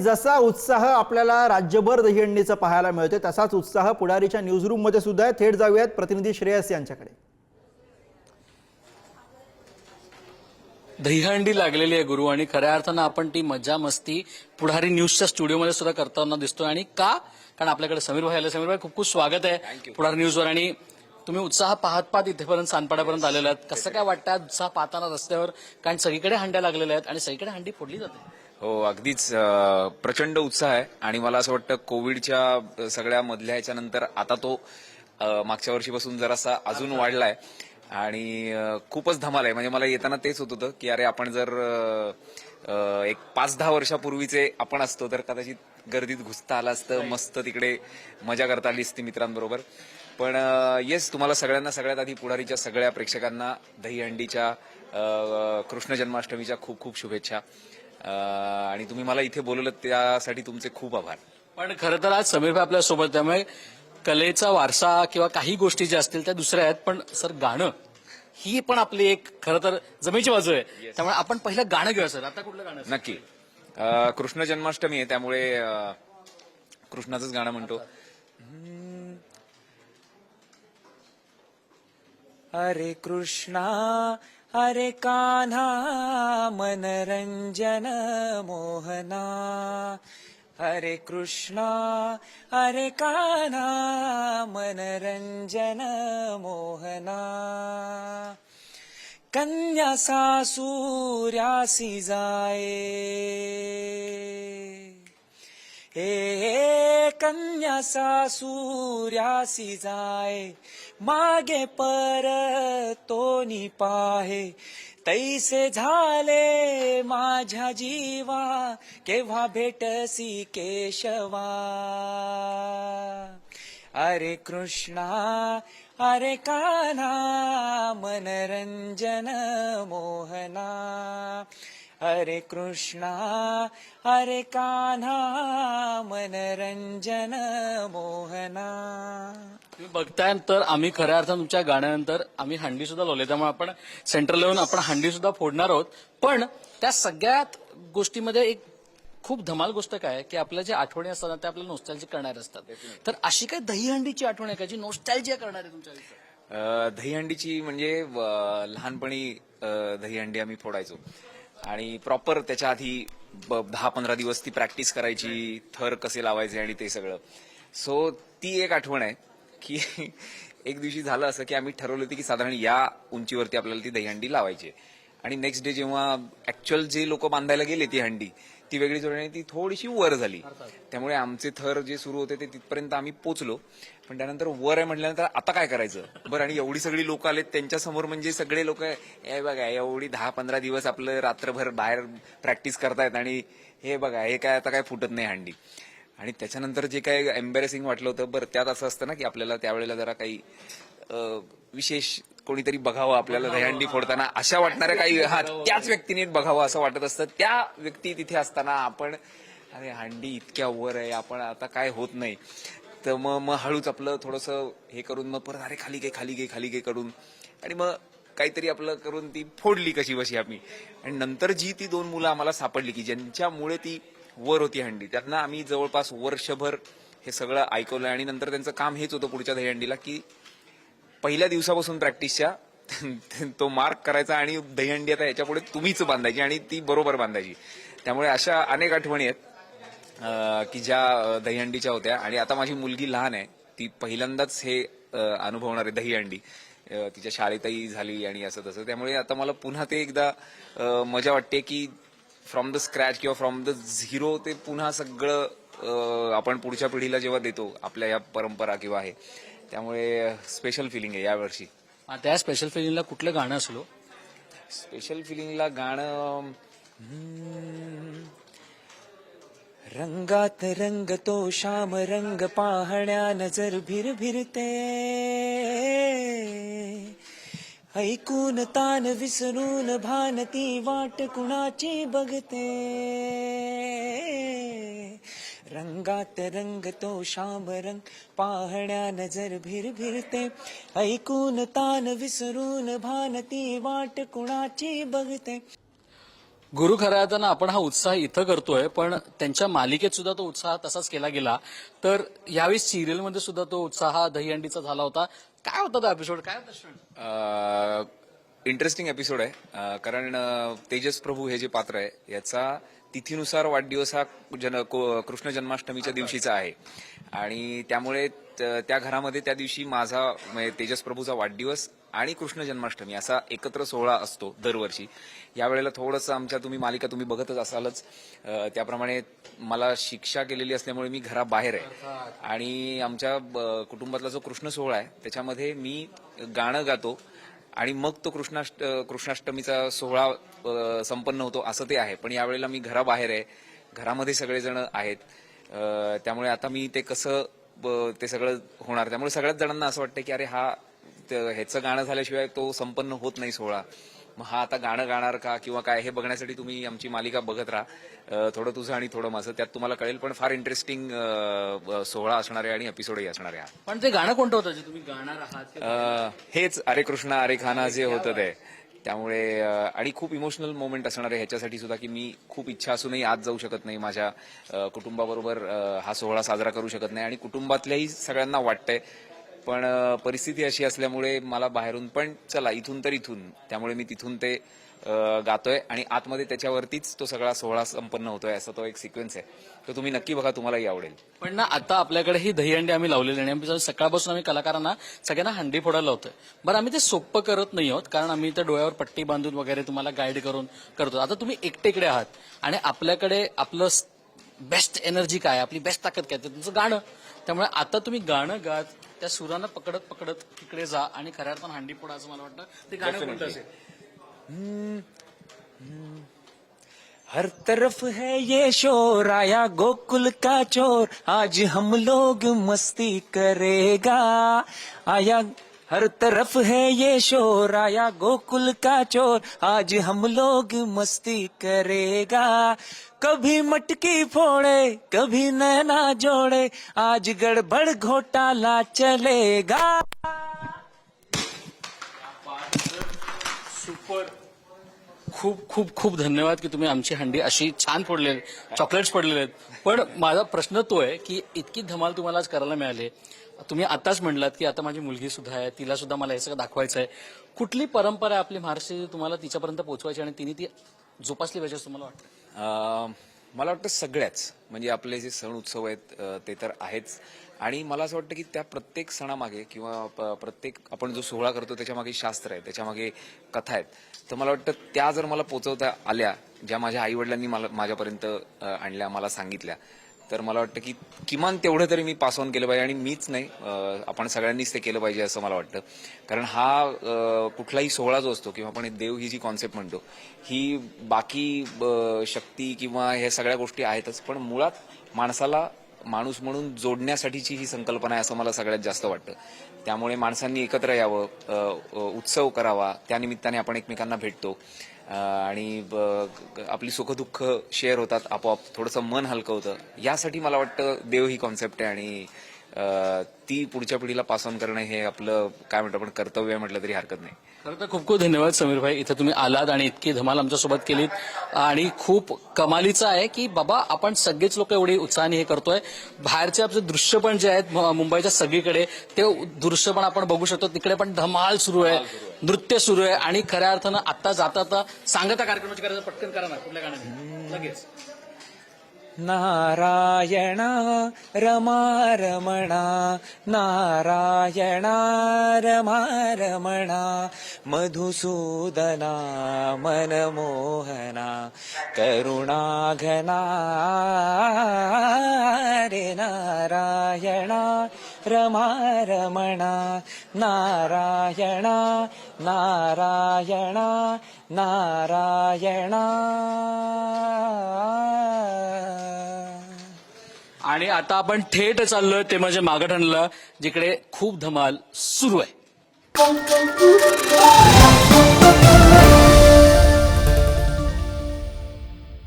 जसा उत्साह आपल्याला राज्यभर दहीहंडीचा पाहायला मिळतोय तसाच उत्साह पुढारीच्या न्यूजरूम मध्ये सुद्धा आहे। थेट जाऊयात प्रतिनिधी श्रेयस यांच्याकडे। दहीहंडी लागलेली आहे गुरु, आणि खऱ्या अर्थानं आपण ती मजा मस्ती पुढारी न्यूजच्या स्टुडिओमध्ये सुद्धा करताना दिसतोय। आणि का? कारण आपल्याकडे समीर भाई आले। समीर भाई, खूप खूप स्वागत आहे पुढारी न्यूजवर। आणि तुम्ही उत्साह पाहत पाहत इथेपर्यंत सानपाड्यापर्यंत आलेले आहात, कसं काय वाटतं उत्साह पाहताना रस्त्यावर? कारण सगळीकडे हंड्या लागलेल्या आहेत आणि सगळीकडे हंडी फोडली जाते। हो, अगदीच प्रचंड उत्साह आहे। आणि मला असं वाटतं कोविडच्या सगळ्या मधल्या ह्याच्या नंतर आता तो मागच्या वर्षीपासून जरासा अजून वाढलाय आणि खूपच धमाल आहे। म्हणजे मला येताना तेच होत होतं की अरे आपण जर एक 5-10 वर्षापूर्वीचे आपण असतो तर कदाचित गर्दीत घुसता आलं असतं, मस्त तिकडे मजा करता आली असती मित्रांबरोबर। पण येस, तुम्हाला सगळ्यांना सगळ्यात आधी पुढारीच्या सगळ्या प्रेक्षकांना दहीहंडीच्या कृष्ण जन्माष्टमीच्या खूप खूप शुभेच्छा। आणि तुम्ही मला इथे बोलवलं त्यासाठी तुमचे खूप आभार। पण खरं तर आज समीर भाई आपल्या सोबत, त्यामुळे कलेचा वारसा किंवा काही गोष्टी ज्या असतील त्या दुसऱ्या आहेत, पण सर गाणं ही पण आपली एक खरं तर जमेची बाजू आहे। त्यामुळे आपण पहिलं गाणं घेऊया सर। आता कुठलं गाणं? नक्की, कृष्ण जन्माष्टमी आहे त्यामुळे कृष्णाचंच गाणं म्हणतो। हरे कृष्णा हरे कान्हा मनरंजन मोहना, हरे कृष्णा हरे कान्हा मनरंजन मोहना, कन्या सासूर्यासी जाए, हे कन्या सासूर्यासी जाए, मागे परतोनी पाहे, तैसे झाले माझ्या जीवा, केव्हा भेटसी केशवा, हरे कृष्णा हरे कान्हा मनरंजन मोहना, हरे कृष्णा हरे कान्हा मनरंजन मोहना। तुम्ही बघताय तर आम्ही खऱ्या अर्थानं तुमच्या गाण्यानंतर आम्ही हंडी सुद्धा लावली, त्यामुळे आपण सेंटरला येऊन आपण हंडी सुद्धा फोडणार आहोत। पण त्या सगळ्यात गोष्टीमध्ये एक खूप धमाल गोष्ट काय आहे की आपल्या ज्या आठवणी असतात त्या आपल्याला नॉस्टॅल्जिक करणाऱ्या असतात। तर अशी काय दहीहंडीची आठवण आहे का जी नॉस्टॅल्जिया करणार आहे तुमच्या आयुष्यात? दहीहंडीची म्हणजे लहानपणी दहीहंडी आम्ही फोडायचो आणि प्रॉपर त्याच्या आधी 10-15 दिवस ती प्रॅक्टिस करायची, थर कसे लावायचे आणि ते सगळं। सो ती एक आठवण आहे की एक दिवशी झालं असं की आम्ही ठरवलं होतं की साधारण या उंचीवरती आपल्याला ती दहीहंडी लावायची। आणि नेक्स्ट डे जेव्हा ऍक्च्युअल जे लोक बांधायला गेले ती हंडी ती वेगळीच होती आणि ती थोडीशी वर झाली, त्यामुळे आमचे थर जे सुरू होते ते तिथपर्यंत आम्ही पोचलो। पण त्यानंतर वर आहे म्हटल्यानंतर आता काय करायचं बरं, आणि एवढी सगळी लोक आलेत त्यांच्यासमोर, म्हणजे सगळे लोक हे बघा एवढी 10-15 दिवस आपलं रात्रभर बाहेर प्रॅक्टिस करतायत आणि हे बघा हे काय आता काय फुटत नाही हंडी। आणि त्याच्यानंतर जे काय एम्बॅरेसिंग वाटलं होतं, बरं त्यात असं असतं ना की आपल्याला त्यावेळेला जरा काही विशेष कोणीतरी बघावं आपल्याला दहीहंडी फोडताना, अशा वाटणाऱ्या काही त्याच व्यक्तीने बघावं असं वाटत असतं। त्या व्यक्ती तिथे असताना आपण अरे हंडी इतक्या वर आहे, आपण आता काय होत नाही, तर मग हळूच आपलं थोडंसं हे करून मग परत अरे खाली घे करून आणि मग काहीतरी आपलं करून ती फोडली कशी बशी आम्ही। आणि नंतर जी ती 2 मुलं आम्हाला सापडली की ज्यांच्यामुळे ती वर होती हंडी, त्यांना आम्ही जवळपास वर्षभर हे सगळं ऐकवलं। आणि नंतर त्यांचं काम हेच होतं पुढच्या दहीहंडीला की पहिल्या दिवसापासून प्रॅक्टिसच्या तो मार्क करायचा आणि दहीहंडी आता याच्यापुढे तुम्हीच बांधायची आणि ती बरोबर बांधायची। त्यामुळे अशा अनेक आठवणी आहेत की ज्या दहीहंडीच्या होत्या। आणि आता माझी मुलगी लहान आहे, ती पहिल्यांदाच हे अनुभवणार आहे दहीहंडी, तिच्या शाळेतही झाली आणि असं तसं। त्यामुळे आता मला पुन्हा ते एकदा मजा वाटते की फ्रॉम द स्क्रॅच किंवा फ्रॉम द झिरो ते पुन्हा सगळं आपण पुढच्या पिढीला जेव्हा देतो आपल्या या परंपरा किंवा आहे, त्यामुळे स्पेशल फिलिंग आहे यावर्षी। त्या स्पेशल फिलिंगला कुठलं गाणं असलो? स्पेशल फिलिंगला गाणं रंगात रंग तो श्याम रंग पाहण्या नजर भिरभिरते, ऐकून तान विसरून भानती वाट कुणाची बघते, रंगात रंग तो श्याम रंग पाहण्या नजर भिरभिरते, ऐकून तान विसरून भानती वाट कुणाची बघते। गुरु खऱ्या अर्थानं आपण हा उत्साह इथं करतोय, पण त्यांच्या मालिकेत सुद्धा तो उत्साह तसाच केला गेला. तर यावेळी सिरियलमध्ये सुद्धा तो उत्साह दहीहंडीचा झाला होता. काय होता तो एपिसोड, काय होता श्रवण? इंटरेस्टिंग एपिसोड आहे. कारण तेजस प्रभू हे जे पात्र आहे याचा तिथीनुसार वाढदिवस हा कृष्ण जन्माष्टमीच्या दिवशीचा आहे आणि त्यामुळे त्या घरामध्ये त्या दिवशी माझा म्हणजे तेजस प्रभूचा वाढदिवस आणि कृष्ण जन्माष्टमी असा एकत्र सोहळा असतो दरवर्षी. यावेळेला थोडंसं आमच्या तुम्ही मालिका तुम्ही बघतच असालच, त्याप्रमाणे मला शिक्षा केलेली असल्यामुळे मी घराबाहेर आहे आणि आमच्या कुटुंबातला जो कृष्ण सोहळा आहे त्याच्यामध्ये मी गाणं गातो आणि मग तो कृष्णाष्टमीचा सोहळा संपन्न होतो असं ते आहे. पण यावेळेला मी घराबाहेर आहे, घरामध्ये सगळेजण आहेत, त्यामुळे आता मी ते कसं ते सगळं होणार. त्यामुळे सगळ्याच जणांना असं वाटतं की अरे ह्याचं गाणं झाल्याशिवाय तो संपन्न होत नाही सोहळा, मग हा आता गाणं गाणार का किंवा काय हे बघण्यासाठी तुम्ही आमची मालिका बघत राहा. थोडं तुझं आणि थोडं माझं त्यात तुम्हाला कळेल. पण फार इंटरेस्टिंग सोहळा असणार आहे आणि एपिसोडही असणार आहे. पण ते गाणं कोणतं होतं जे तुम्ही गाणार आहात? हेच अरे कृष्णा अरे खाना जे होतं ते. त्यामुळे आणि खूप इमोशनल मोमेंट असणार आहे ह्याच्यासाठी सुद्धा की मी खूप इच्छा असूनही आज जाऊ शकत नाही, माझ्या कुटुंबाबरोबर हा सोहळा साजरा करू शकत नाही आणि कुटुंबातल्याही सगळ्यांना वाटतंय. पण परिस्थिती अशी असल्यामुळे मला बाहेरून पण चला इथून तर इथून, त्यामुळे मी तिथून ते गातोय आणि आतमध्ये त्याच्यावरतीच तो सगळा सोहळा संपन्न होतोय असा तो एक सिक्वेन्स आहे. तो तुम्ही नक्की बघा, तुम्हालाही आवडेल. पण ना आता आपल्याकडे ही दहीहंडी आम्ही लावलेली आणि आम्ही सकाळपासून आम्ही कलाकारांना सगळ्यांना हंडी फोडायला लावतोय. बरं, आम्ही ते सोपं करत नाही आहोत कारण आम्ही त्या डोळ्यावर पट्टी बांधून वगैरे तुम्हाला गाईड करून करतो. आता तुम्ही एकटेकडे आहात आणि आपल्याकडे आपलं बेस्ट एनर्जी काय, आपली बेस्ट ताकद काय, तुमचं गाणं. त्यामुळे आता तुम्ही गाणं गात त्या सुरांना पकडत पकडत तिकडे जा आणि खऱ्या अर्थानं हंडी फोडा असं मला वाटतं. ते गाणं कोणतं असेल? हर तरफ है ये शोर, आया गोकुल का चोर, आज हम लोग मस्ती करेगा. आया हर तरफ है ये शोर, आया गोकुल का चोर, आज हम लोग मस्ती करेगा. कभी मटकी फोड़े कभी नैना जोड़े, आज गड़बड़ घोटाला चलेगा. सुपर. खूप खूप खूप धन्यवाद की तुम्ही आमची हंडी अशी छान फोडले, चॉकलेट्स पडलेले आहेत. पण माझा प्रश्न तो आहे की इतकी धमाल तुम्हाला आज करायला मिळाली. तुम्ही आताच म्हणलात की आता माझी मुलगी सुद्धा आहे, तिला सुद्धा मला हे सगळं दाखवायचं आहे. कुठली परंपरा आहे आपली महाराष्ट्राची तुम्हाला तिच्यापर्यंत पोहोचवायची आणि तिने ती जोपासली पाहिजे असं तुम्हाला वाटतं? मला वाटतं सगळ्याच म्हणजे आपले जे सण उत्सव आहेत ते तर आहेच आणि मला असं वाटतं की त्या प्रत्येक सणामागे किंवा प्रत्येक आपण जो सोहळा करतो त्याच्यामागे शास्त्र आहे, त्याच्यामागे कथा आहेत. तर मला वाटतं त्या जर मला पोचवता आल्या, ज्या माझ्या आईवडिलांनी मला माझ्यापर्यंत आणल्या, मला सांगितल्या, तर मला वाटतं की किमान तेवढं तरी मी पास ऑन केलं पाहिजे. आणि मीच नाही, आपण सगळ्यांनीच ते केलं पाहिजे असं मला वाटतं. कारण हा कुठलाही सोहळा जो असतो किंवा आपण देव ही जी कॉन्सेप्ट म्हणतो ही बाकी शक्ती किंवा हे सगळ्या गोष्टी आहेतच, पण मुळात माणसाला माणूस म्हणून जोडण्यासाठीची ही संकल्पना आहे असं मला सगळ्यात जास्त वाटतं. त्यामुळे माणसांनी एकत्र यावं, उत्सव करावा, त्यानिमित्ताने आपण एकमेकांना भेटतो आणि आपली सुखदुःख शेअर होतात, आपोआप थोडंसं मन हलकं होतं. यासाठी मला वाटतं देव ही कॉन्सेप्ट आहे आणि ती पुढच्या पिढीला पास ऑन करणं हे आपलं काय म्हणतो आपण कर्तव्य म्हटलं तरी हरकत नाही. खरं तर खूप खूप धन्यवाद समीर भाई, इथं तुम्ही आलात आणि इतकी धमाल आमच्यासोबत केलीत. आणि खूप कमालीचं आहे की बाबा आपण सगळेच लोक एवढी उत्साहाने हे करतोय. बाहेरचे आपले दृश्य पण जे आहेत मुंबईच्या सगळीकडे ते दृश्य पण आपण बघू शकतो. तिकडे पण धमाल सुरू आहे, नृत्य सुरू आहे आणि खऱ्या अर्थानं आता जाता सांगता कार्यक्रमाची करायचं पटकन करा ना कुठल्या गाण्याने लगेच. नारायणा रमा रमणा, नारायणा रमा रमणा, मधुसूदना मनमोहना, करुणाघना रे. नारायणा रमा रमणा, नारायणा नारायणा नारायणा. आणि आता आपण थेट चाललोय ते म्हणजे मागठणला, जिकडे खूप धमाल सुरू आहे.